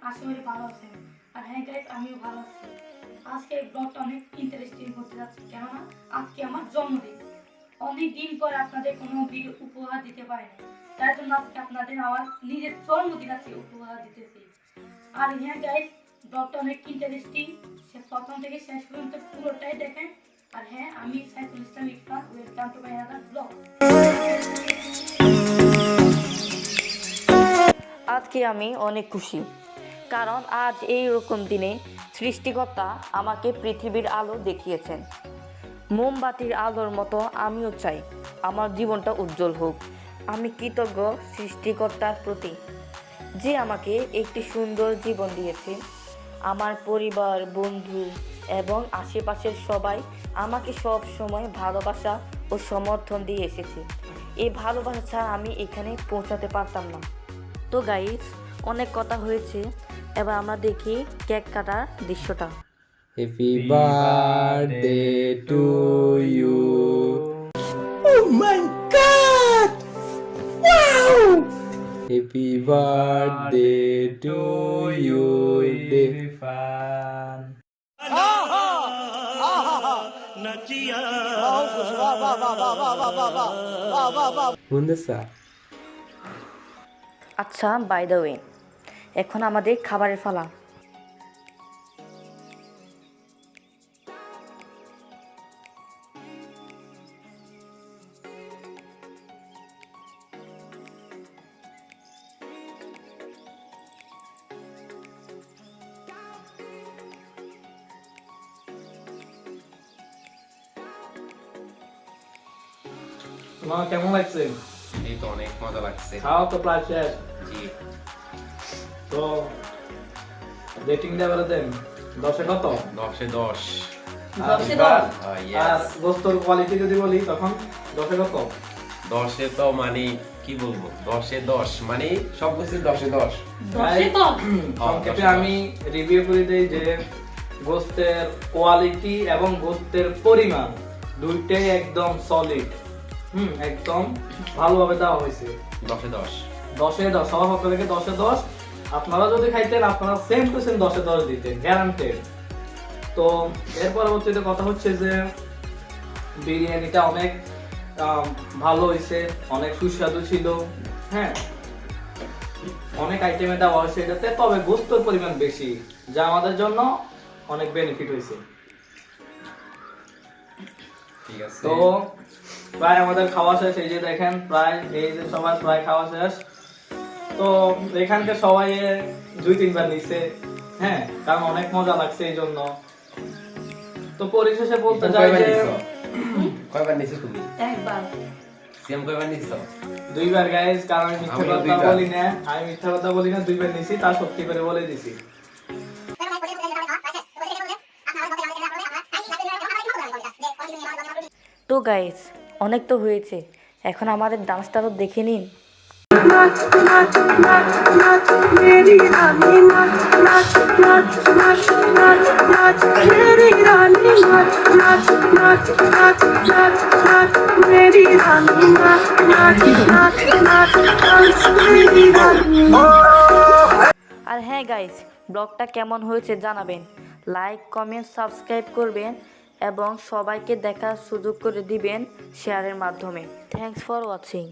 আশা করি ভালো আছেন। আর হ্যাঁ গাইস, আমিও ভালো আছি। আজকে ব্লগটা অনেক ইন্টারেস্টিং হতে যাচ্ছে, কেননা আজকে আমার জন্মদিন। অনেক দিন পর আপনাদের কোনো ভিডিও উপহার দিতে পারিনি, তাই জন্য আজকে আপনাদের আমার নিজের জন্মদিন আজকে উপহার দিতেছি। আর হ্যাঁ গাইস, ব্লগটা অনেক ইন্টারেস্টিং, সে প্রথম থেকে শেষ পর্যন্ত পুরোটাই দেখেন। আর হ্যাঁ, আমি Saiful Islam Irfan, welcome to my other blog. আজকে আমি অনেক খুশি, কারণ আজ এই রকম দিনে সৃষ্টিকর্তা আমাকে পৃথিবীর আলো দেখিয়েছেন। মোমবাতির আলোর মতো আমিও চাই আমার জীবনটা উজ্জ্বল হোক। আমি কৃতজ্ঞ সৃষ্টিকর্তার প্রতি, যে আমাকে একটি সুন্দর জীবন দিয়েছে। আমার পরিবার, বন্ধু এবং আশেপাশের সবাই আমাকে সব সময় ভালোবাসা ও সমর্থন দিয়ে এসেছে। এই ভালোবাসা ছাড়া আমি এখানে পৌঁছাতে পারতাম না। তো গাইস, অনেক কথা হয়েছে, এবার আমরা দেখি কেক কাটার দৃশ্যটা। Happy birthday to you. Oh my god! Wow! Happy birthday to you, Irfan. Bundesa. আচ্ছা, বাই দ্য ওয়ে, এখন আমাদের খাবারের পালা। তোমার কেমন লাগছে? এই তো অনেক মজা লাগছে। খাওয়া তো প্রায় শেষ। জি। তো রেটিং দেওয়ার দেন 10-এ কত? 10-এ 10। 10-এ 10? আর গোস্তর কোয়ালিটি যদি বলি তখন 10-এ কত? 10-এ তো মানে কি বলবো, 10-এ 10 মানে সব কিছু 10-এ 10। 10-এ 10? সংক্ষেপে আমি রিভিউ করে দেই যে গোস্তের কোয়ালিটি এবং গোস্তের পরিমাণ দুইটাই একদম সলিড। একদম ভালোভাবে দেওয়া হয়েছে। 10-এ 10। 10-এ 10 সবার পক্ষ থেকে 10-এ 10। আপনারা যদি খাইতেন আপনারা সেম টু সেম 10-এ 10 দিতেন, গ্যারান্টেড। তো এর পরবর্তীতে কথা হচ্ছে যে বিরিয়ানিটা অনেক ভালো হয়েছে, অনেক সুস্বাদু ছিল। হ্যাঁ, অনেক আইটেমে দেওয়া হয়েছে এটাতে, তবে গোস্তর পরিমাণ বেশি, যা আমাদের জন্য অনেক বেনিফিট হয়েছে। ঠিক আছে। তো প্রায় আমাদের খাওয়া শেষ। এই যে দেখেন, প্রায় এই যে সবার প্রায় খাওয়া শেষ। তো এখানকার সবাই 2-3 বার নিছে। হ্যাঁ, কারণ অনেক মজা লাগছে এই জন্য। তো পরিশেষে বলতে চাই যে কয়বার নিছিস তুমি? একবার। সেম কয়বার নিছিস? 2 বার গাইস, কারণ আমি মিথ্যা আমিও কথা 2 বার। বলি না। আমি মিথ্যা কথা বলি না, 2 বার নিছি, তা সত্যি করে বলে দিছি। তো গাইস, অনেক তো হয়েছে, এখন আমাদের ডান্সটা তো দেখে নিন। আর হ্যাঁ গাইস, ব্লগটা কেমন হয়েছে জানাবেন, লাইক, কমেন্ট, সাবস্ক্রাইব করবেন এবং সবাইকে দেখার সুযোগ করে দিবেন শেয়ারের মাধ্যমে। Thanks for watching.